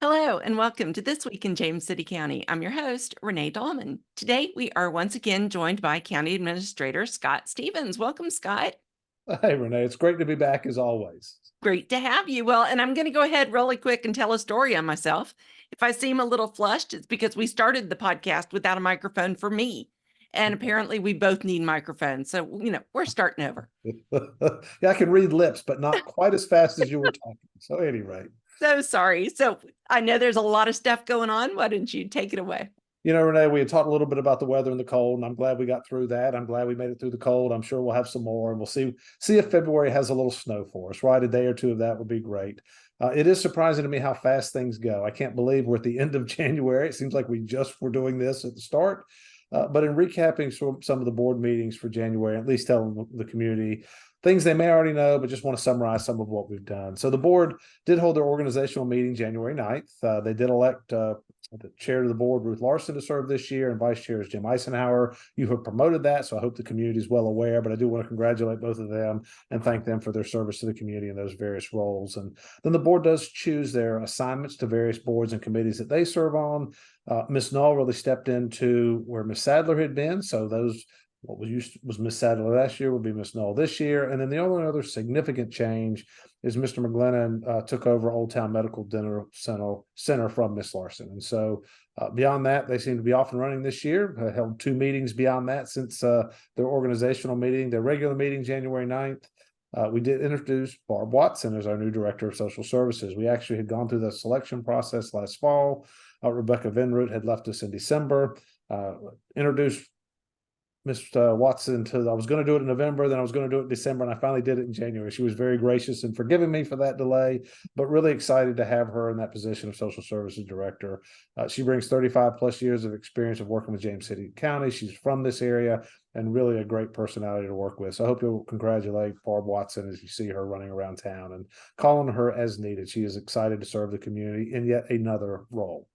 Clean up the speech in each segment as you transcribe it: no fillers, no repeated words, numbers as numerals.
Hello and welcome to This Week in James City County. I'm your host, Renee Dahlman. Today, we are once again joined by County Administrator Scott Stevens. Welcome, Scott. Hey, Renee, it's great to be back as always. Great to have you. Well, and I'm going to go ahead really quick and tell a story on myself. If I seem a little flushed, it's because we started the podcast without a microphone for me. And apparently, we both need microphones. So, we're starting over. Yeah, I can read lips, but not quite as fast as you were talking. So, at any rate. So sorry. So, I know there's a lot of stuff going on. Why don't you take it away? Renee, we had talked a little bit about the weather and the cold, and I'm glad we got through that. I'm glad we made it through the cold. I'm sure we'll have some more, and we'll see if February has a little snow for us. Right, a day or two of that would be great. It is surprising to me how fast things go. I can't believe we're at the end of January. It seems like we just were doing this at the start. But in recapping some of the board meetings for January, at least telling the community things they may already know, but just want to summarize some of what we've done. So the board did hold their organizational meeting January 9th. They did elect the chair of the board, Ruth Larson, to serve this year, and vice chair is Jim Eisenhower. You have promoted that, so I hope the community is well aware, but I do want to congratulate both of them and thank them for their service to the community in those various roles. And then the board does choose their assignments to various boards and committees that they serve on. Ms. Null really stepped into where Ms. Sadler had been, so those what was Miss Sadler last year would be Miss Null this year. And then the only other significant change is Mr. McGlennon took over Old Town Medical Dinner Center from Miss Larson. And so beyond that, they seem to be off and running this year. Held two meetings beyond that since their organizational meeting, their regular meeting, January 9th. We did introduce Barb Watson as our new Director of Social Services. We actually had gone through the selection process last fall. Rebecca Vinroot had left us in December. Introduced Mr. Watson I was going to do it in November, then I was going to do it in December, and I finally did it in January. She was very gracious in forgiving me for that delay, but really excited to have her in that position of Social Services Director. She brings 35 plus years of experience of working with James City County. She's from this area and really a great personality to work with. So I hope you'll congratulate Barb Watson as you see her running around town and calling her as needed. She is excited to serve the community in yet another role.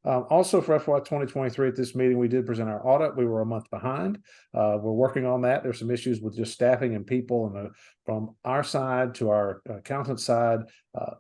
Also for FY 2023 at this meeting, we did present our audit. We were a month behind. We're working on that. There's some issues with just staffing and people and from our side to our accountant side,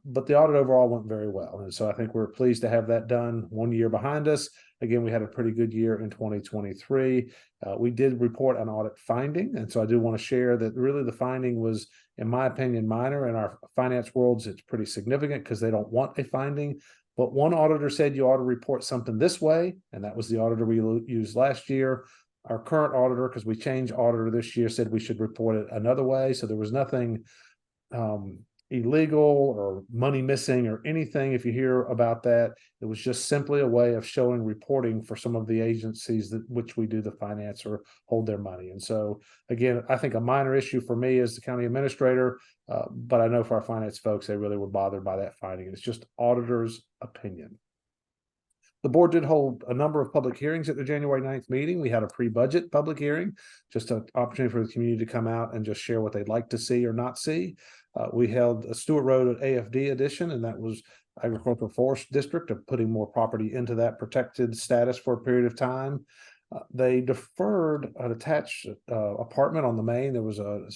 but the audit overall went very well. And so I think we're pleased to have that done 1 year behind us. Again, we had a pretty good year in 2023. We did report an audit finding. And so I do want to share that really the finding was, in my opinion, minor. In our finance worlds, it's pretty significant because they don't want a finding. But one auditor said you ought to report something this way, and that was the auditor we used last year. Our current auditor, because we changed auditor this year, said we should report it another way. So there was nothing illegal or money missing or anything. If you hear about that, it was just simply a way of showing reporting for some of the agencies that which we do the finance or hold their money. And so again, I think a minor issue for me as the county administrator, but I know for our finance folks, they really were bothered by that finding. It's just auditor's opinion. The board did hold a number of public hearings at the January 9th meeting. We had a pre-budget public hearing, just an opportunity for the community to come out and just share what they'd like to see or not see. We held a Stewart Road AFD edition, and that was Agricultural Forest District of putting more property into that protected status for a period of time. They deferred an attached apartment on the main. There was a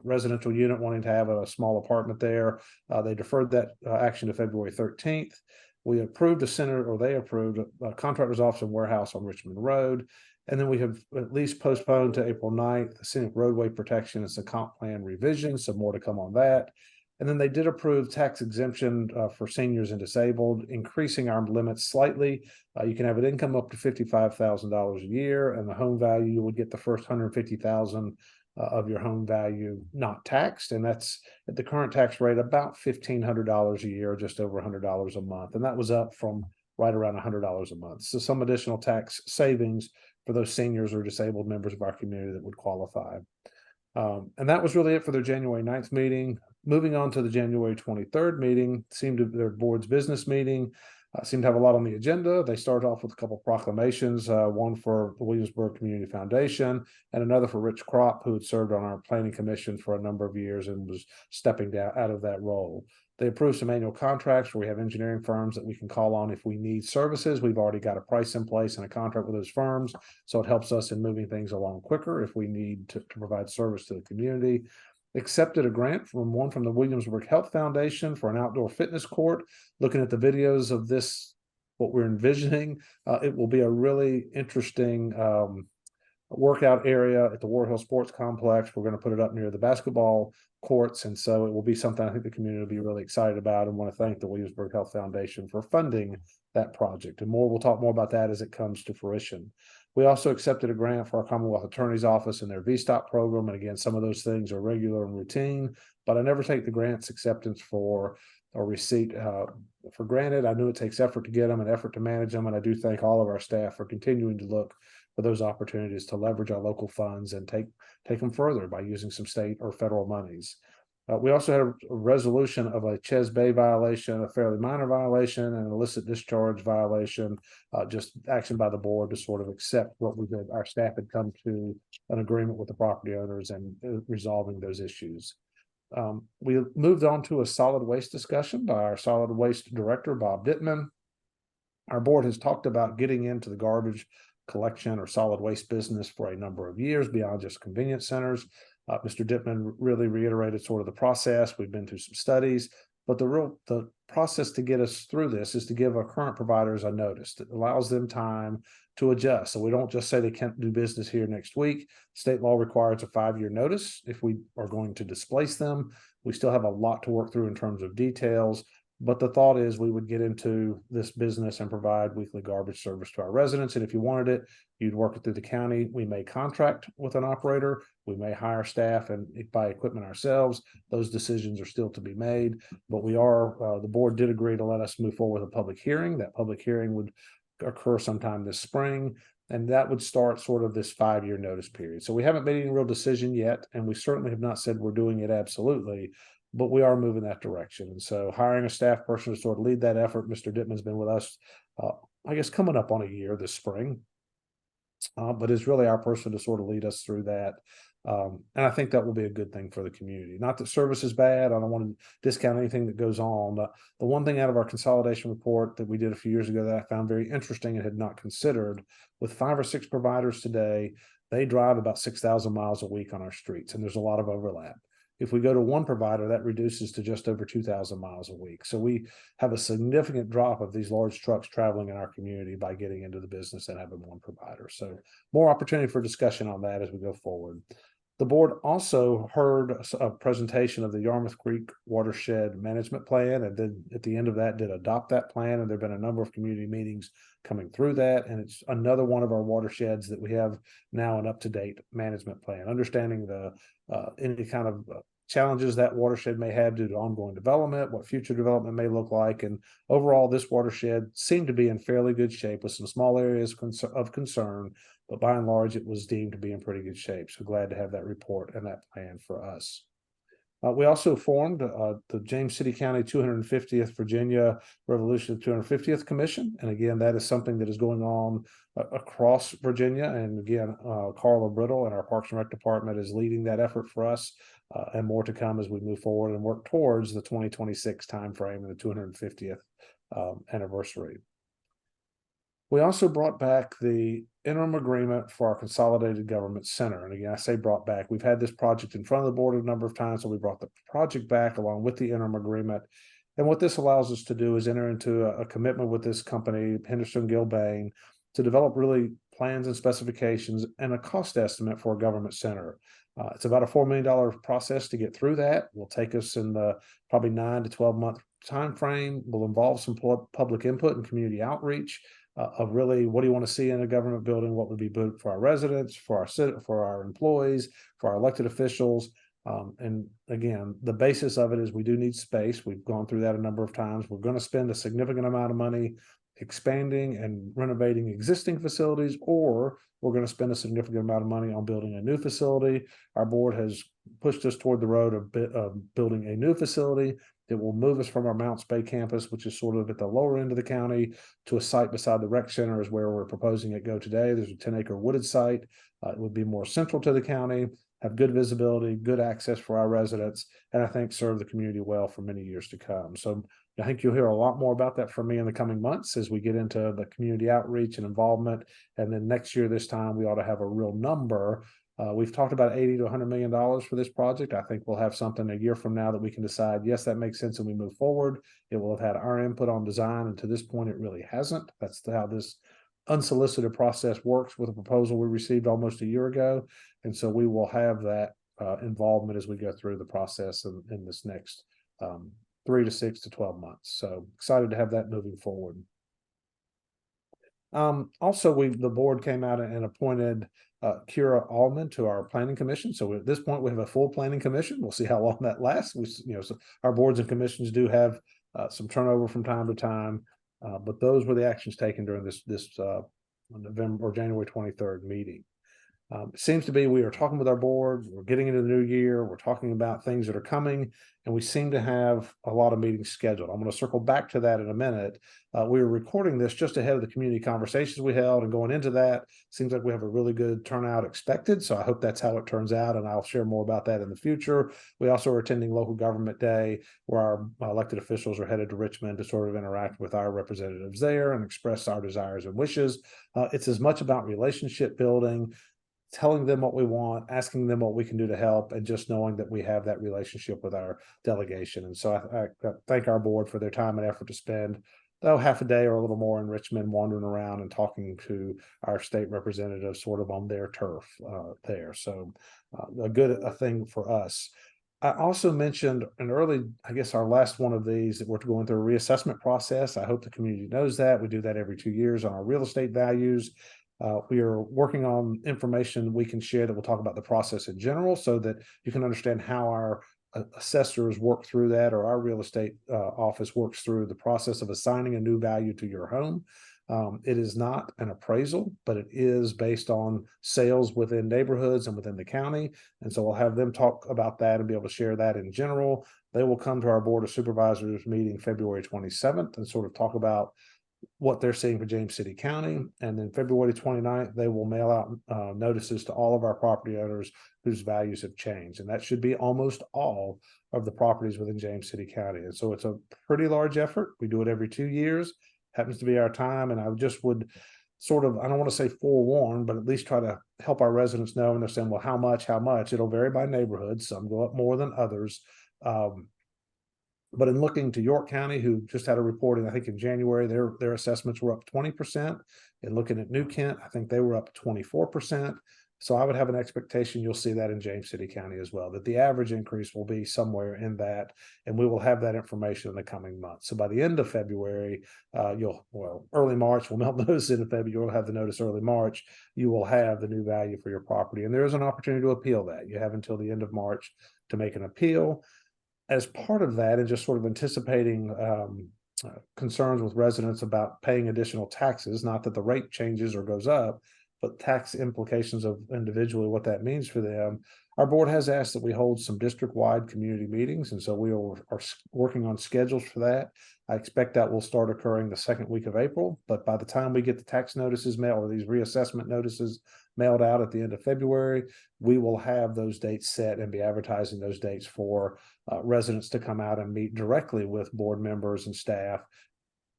residential unit wanting to have a small apartment there. They deferred that action to February 13th. We approved they approved a contractor's office and warehouse on Richmond Road. And then we have at least postponed to April 9th, the scenic roadway protection and some comp plan revision, some more to come on that. And then they did approve tax exemption for seniors and disabled, increasing our limits slightly. You can have an income up to $55,000 a year, and the home value, you would get the first $150,000 of your home value not taxed, and that's at the current tax rate about $1,500 a year, just over $100 a month, and that was up from right around $100 a month. So some additional tax savings for those seniors or disabled members of our community that would qualify. And that was really it for their January 9th meeting. Moving on to the January 23rd meeting, their board's business meeting. Seemed to have a lot on the agenda. They started off with a couple of proclamations, one for the Williamsburg Community Foundation and another for Rich Kropp, who had served on our planning commission for a number of years and was stepping down out of that role. They approved some annual contracts where we have engineering firms that we can call on if we need services. We've already got a price in place and a contract with those firms, so it helps us in moving things along quicker if we need to provide service to the community. accepted a grant from the Williamsburg Health Foundation for an outdoor fitness court. Looking at the videos of this, what we're envisioning, it will be a really interesting workout area at the War Hill Sports Complex. We're going to put it up near the basketball courts, and so it will be something I think the community will be really excited about, and want to thank the Williamsburg Health Foundation for funding that project. And we'll talk more about that as it comes to fruition. We also accepted a grant for our Commonwealth Attorney's Office and their VSTOP program. And again, some of those things are regular and routine, but I never take the grants acceptance for or receipt for granted. I knew it takes effort to get them and effort to manage them. And I do thank all of our staff for continuing to look for those opportunities to leverage our local funds and take them further by using some state or federal monies. We also had a resolution of a Ches Bay violation, a fairly minor violation, and an illicit discharge violation, just action by the board to sort of accept what our staff had come to an agreement with the property owners and resolving those issues. We moved on to a solid waste discussion by our solid waste director, Bob Dittman. Our board has talked about getting into the garbage collection or solid waste business for a number of years beyond just convenience centers. Mr. Dittman really reiterated sort of the process. We've been through some studies, but the process to get us through this is to give our current providers a notice that allows them time to adjust. So we don't just say they can't do business here next week. State law requires a 5-year notice if we are going to displace them. We still have a lot to work through in terms of details, but the thought is we would get into this business and provide weekly garbage service to our residents. And if you wanted it, you'd work it through the county. We may contract with an operator. We may hire staff and buy equipment ourselves. Those decisions are still to be made, but the board did agree to let us move forward with a public hearing. That public hearing would occur sometime this spring, and that would start sort of this 5-year notice period. So we haven't made any real decision yet, and we certainly have not said we're doing it absolutely, but we are moving that direction. And so hiring a staff person to sort of lead that effort. Mr. Dittman's been with us, I guess, coming up on a year this spring, but is really our person to sort of lead us through that. And I think that will be a good thing for the community. Not that service is bad. I don't want to discount anything that goes on. The one thing out of our consolidation report that we did a few years ago that I found very interesting and had not considered, with 5 or 6 providers today, they drive about 6,000 miles a week on our streets, and there's a lot of overlap. If we go to one provider, that reduces to just over 2,000 miles a week. So we have a significant drop of these large trucks traveling in our community by getting into the business and having one provider. So more opportunity for discussion on that as we go forward. The board also heard a presentation of the Yarmouth Creek Watershed Management Plan, and then at the end of that did adopt that plan. And there have been a number of community meetings coming through that. And it's another one of our watersheds that we have now an up-to-date management plan, understanding any kind of challenges that watershed may have due to ongoing development, what future development may look like. And overall, this watershed seemed to be in fairly good shape with some small areas of concern, but by and large, it was deemed to be in pretty good shape. So glad to have that report and that plan for us. We also formed the James City County 250th Virginia Revolution 250th Commission. And again, that is something that is going on across Virginia. And again, Carla Brittle and our Parks and Rec Department is leading that effort for us, and more to come as we move forward and work towards the 2026 timeframe and the 250th anniversary. We also brought back the interim agreement for our Consolidated Government Center. And again, I say brought back. We've had this project in front of the board a number of times, so we brought the project back along with the interim agreement. And what this allows us to do is enter into a commitment with this company, Henderson Gilbane, to develop really plans and specifications and a cost estimate for a government center. It's about a $4 million process to get through that. Will take us in the probably 9 to 12 month time frame. Will involve some public input and community outreach. Of really, what do you want to see in a government building? What would be good for our residents, for our employees, for our elected officials? And again, the basis of it is we do need space. We've gone through that a number of times. We're going to spend a significant amount of money expanding and renovating existing facilities, or we're going to spend a significant amount of money on building a new facility. Our board has pushed us toward the road of building a new facility that will move us from our Mounts Bay campus, which is sort of at the lower end of the county, to a site beside the rec center is where we're proposing it go today. There's a 10-acre wooded site. It would be more central to the county, have good visibility, good access for our residents, and I think serve the community well for many years to come. So I think you'll hear a lot more about that from me in the coming months as we get into the community outreach and involvement. And then next year, this time, we ought to have a real number We've talked about 80 to $100 million for this project. I think we'll have something a year from now that we can decide, yes, that makes sense, and we move forward. It will have had our input on design, and to this point, it really hasn't. That's how this unsolicited process works with a proposal we received almost a year ago. And so we will have that involvement as we go through the process in this next 3 to 6 to 12 months. So excited to have that moving forward. Also, the board came out and appointed Kira Allman to our planning commission. So at this point, we have a full planning commission. We'll see how long that lasts. So our boards and commissions do have some turnover from time to time, but those were the actions taken during this November or January 23rd meeting. It seems to be we are talking with our board, we're getting into the new year, we're talking about things that are coming, and we seem to have a lot of meetings scheduled. I'm going to circle back to that in a minute. We were recording this just ahead of the community conversations we held, and going into that, seems like we have a really good turnout expected. So I hope that's how it turns out, and I'll share more about that in the future. We also are attending Local Government Day, where our elected officials are headed to Richmond to sort of interact with our representatives there and express our desires and wishes. It's as much about relationship building, telling them what we want, asking them what we can do to help, and just knowing that we have that relationship with our delegation. And so I thank our board for their time and effort to spend half a day or a little more in Richmond, wandering around and talking to our state representatives sort of on their turf there. So a thing for us. I also mentioned an early, I guess our last one of these, that we're going through a reassessment process. I hope the community knows that. We do that every 2 years on our real estate values. We are working on information we can share that will talk about the process in general, so that you can understand how our assessors work through that, or our real estate office works through the process of assigning a new value to your home. It is not an appraisal, but it is based on sales within neighborhoods and within the county. And so we'll have them talk about that and be able to share that in general. They will come to our Board of Supervisors meeting February 27th and sort of talk about what they're seeing for James City County. And then February 29th, they will mail out notices to all of our property owners whose values have changed. And that should be almost all of the properties within James City County. And so it's a pretty large effort. We do it every 2 years. Happens to be our time. And I just would sort of, I don't want to say forewarn, but at least try to help our residents know. And they're saying, well, how much? It'll vary by neighborhood. Some go up more than others. But in looking to York County, who just had a reporting, I think in January, their assessments were up 20%. And looking at New Kent, I think they were up 24%. So I would have an expectation you'll see that in James City County as well, that the average increase will be somewhere in that, and we will have that information in the coming months. So by the end of February, early March, we'll mail notice in February, you'll have the notice early March, you will have the new value for your property. And there is an opportunity to appeal that. You have until the end of March to make an appeal. As part of that, and just sort of anticipating concerns with residents about paying additional taxes, not that the rate changes or goes up, but tax implications of individually what that means for them, our board has asked that we hold some district-wide community meetings. And so we are working on schedules for that. I expect that will start occurring the second week of April, but by the time we get the tax notices mailed, or these reassessment notices mailed out at the end of February, we will have those dates set and be advertising those dates for residents to come out and meet directly with board members and staff,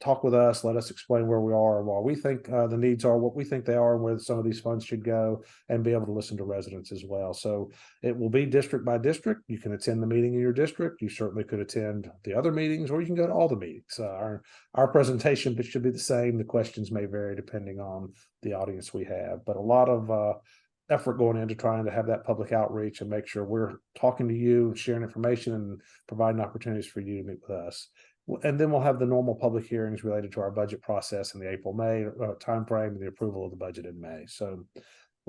talk with us, let us explain where we are and why we think the needs are, what we think they are, and where some of these funds should go, and be able to listen to residents as well. So it will be district by district. You can attend the meeting in your district. You certainly could attend the other meetings, or you can go to all the meetings. Our presentation should be the same. The questions may vary depending on the audience we have, but a lot of effort going into trying to have that public outreach and make sure we're talking to you, sharing information, and providing opportunities for you to meet with us. And then we'll have the normal public hearings related to our budget process in the April-May timeframe, and the approval of the budget in May. So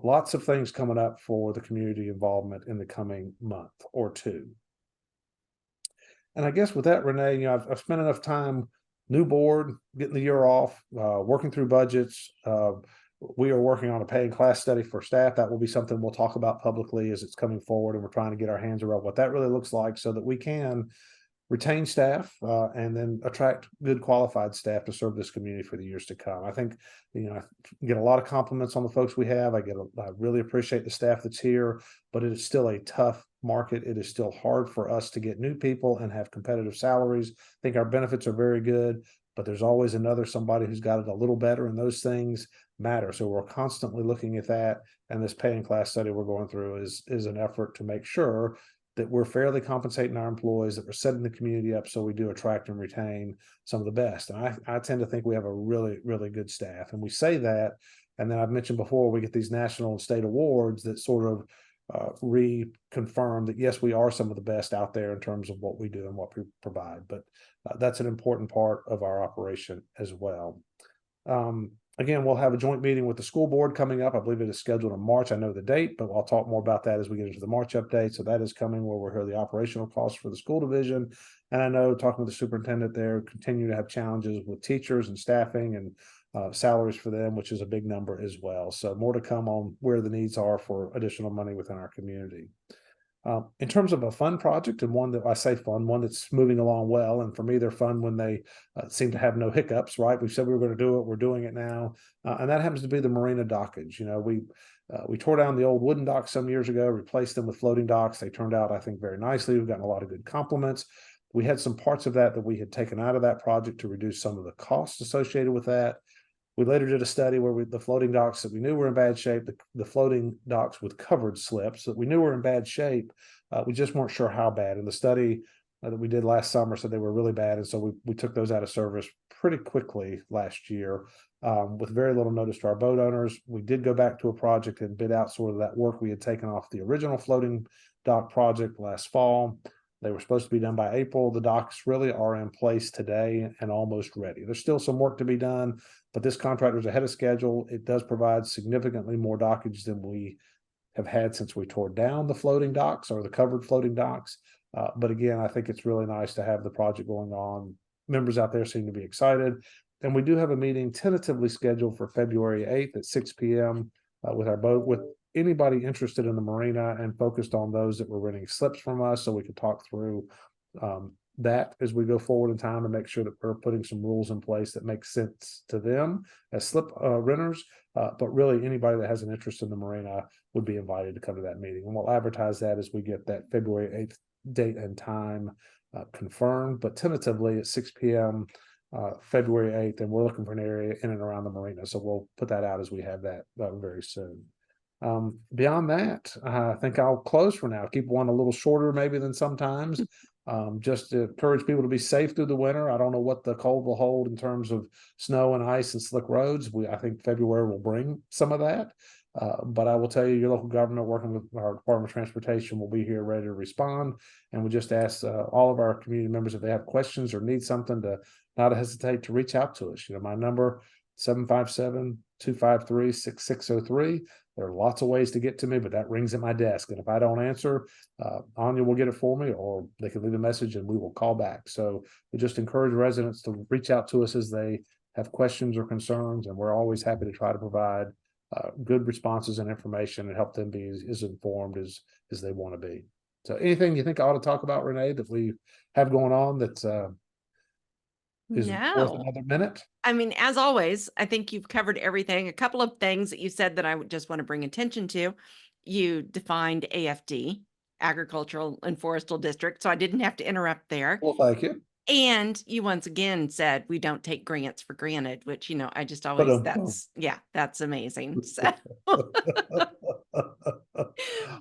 lots of things coming up for the community involvement in the coming month or two. And I guess with that, Renee, I've spent enough time, new board, getting the year off, working through budgets. We are working on a paying class study for staff. That will be something we'll talk about publicly as it's coming forward. And we're trying to get our hands around what that really looks like, so that we can retain staff and then attract good qualified staff to serve this community for the years to come. I think, I get a lot of compliments on the folks we have. I really appreciate the staff that's here, but it is still a tough market. It is still hard for us to get new people and have competitive salaries. I think our benefits are very good, but there's always another somebody who's got it a little better, and those things matter. So we're constantly looking at that. And this pay in class study we're going through is an effort to make sure that we're fairly compensating our employees, that we're setting the community up so we do attract and retain some of the best. And I tend to think we have a really, really good staff. And we say that, and then I've mentioned before, we get these national and state awards that sort of reconfirm that, yes, we are some of the best out there in terms of what we do and what we provide. But that's an important part of our operation as well. Again, we'll have a joint meeting with the school board coming up. I believe it is scheduled in March. I know the date, but I'll talk more about that as we get into the March update. So that is coming, where we'll hear the operational costs for the school division. And I know, talking with the superintendent there, continue to have challenges with teachers and staffing and salaries for them, which is a big number as well. So more to come on where the needs are for additional money within our community. In terms of a fun project, and one that I say fun, one that's moving along well, and for me, they're fun when they seem to have no hiccups, right? We said we were going to do it, we're doing it now. And that happens to be the marina dockage. We tore down the old wooden docks some years ago, replaced them with floating docks. They turned out, I think, very nicely. We've gotten a lot of good compliments. We had some parts of that we had taken out of that project to reduce some of the costs associated with that. We later did a study where the floating docks that we knew were in bad shape, the floating docks with covered slips that we knew were in bad shape, we just weren't sure how bad. And the study that we did last summer said they were really bad. And so we took those out of service pretty quickly last year, with very little notice to our boat owners. We did go back to a project and bid out sort of that work we had taken off the original floating dock project last fall. They were supposed to be done by April. The docks really are in place today and almost ready. There's still some work to be done, but this contractor is ahead of schedule. It does provide significantly more dockage than we have had since we tore down the floating docks, or the covered floating docks. But again, I think it's really nice to have the project going on. Members out there seem to be excited. And we do have a meeting tentatively scheduled for February 8th at 6 p.m. With anybody interested in the marina, and focused on those that were renting slips from us, so we could talk through that as we go forward in time, and make sure that we're putting some rules in place that make sense to them as slip renters. But really, anybody that has an interest in the marina would be invited to come to that meeting. And we'll advertise that as we get that February 8th date and time confirmed, but tentatively at 6 p.m. February 8th, and we're looking for an area in and around the marina. So we'll put that out as we have that very soon. Beyond that, I think I'll close for now. Keep one a little shorter maybe than sometimes, just to encourage people to be safe through the winter. I don't know what the cold will hold in terms of snow and ice and slick roads. I think February will bring some of that. But I will tell you, your local government, working with our Department of Transportation, will be here ready to respond. And we just ask all of our community members, if they have questions or need something, to not hesitate to reach out to us. My number, 757-253-6603. There are lots of ways to get to me, but that rings at my desk. And if I don't answer, Anya will get it for me, or they can leave a message and we will call back. So we just encourage residents to reach out to us as they have questions or concerns, and we're always happy to try to provide good responses and information, and help them be as informed as they want to be. So anything you think I ought to talk about, Renee, that we have going on that is worth No. another minute? I mean, as always, I think you've covered everything. A couple of things that you said that I would just want to bring attention to. You defined AFD, Agricultural and Forestal District, so I didn't have to interrupt there. Well, thank you. And you once again said we don't take grants for granted, which, I just always, Ba-dum-bum. that's amazing. So, but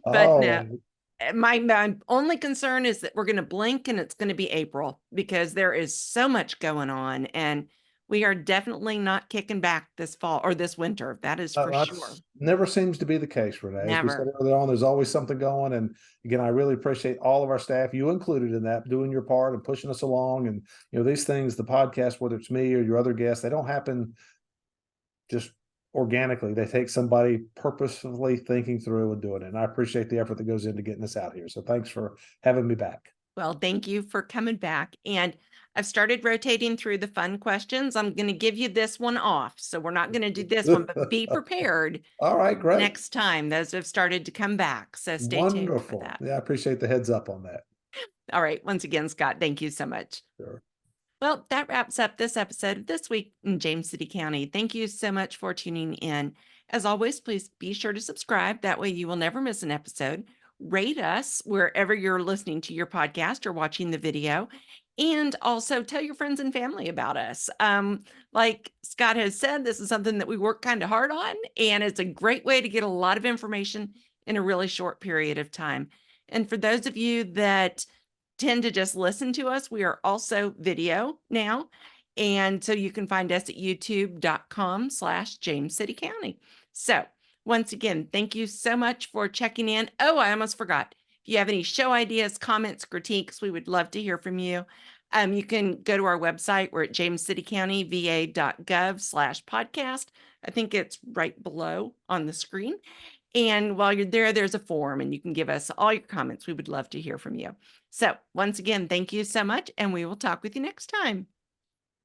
no, Oh, my only concern is that we're going to blink and it's going to be April, because there is so much going on, and we are definitely not kicking back this fall or this winter. That is for sure. never seems to be the case, Renee. As we said Never. earlier on, there's always something going. And again, I really appreciate all of our staff, you included in that, doing your part and pushing us along. And these things, the podcast, whether it's me or your other guests, they don't happen just organically. They take somebody purposefully thinking through and doing it. And I appreciate the effort that goes into getting us out here. So thanks for having me back. Well, thank you for coming back. And I've started rotating through the fun questions. I'm going to give you this one off. So we're not going to do this one, but be prepared. All right, great. Next time, those have started to come back. So stay tuned for Wonderful. that. Yeah, I appreciate the heads up on that. All right. Once again, Scott, thank you so much. Sure. Well, that wraps up this episode of This Week in James City County. Thank you so much for tuning in. As always, please be sure to subscribe. That way you will never miss an episode. Rate us wherever you're listening to your podcast or watching the video. And also tell your friends and family about us. Like Scott has said, this is something that we work kind of hard on, and it's a great way to get a lot of information in a really short period of time. And for those of you that tend to just listen to us, we are also video now. And so you can find us at youtube.com/James City County. So once again, thank you so much for checking in. Oh, I almost forgot. If you have any show ideas, comments, critiques, we would love to hear from you. You can go to our website. We're at jamescitycountyva.gov/podcast. I think it's right below on the screen. And while you're there, there's a form and you can give us all your comments. We would love to hear from you. So once again, thank you so much, and we will talk with you next time.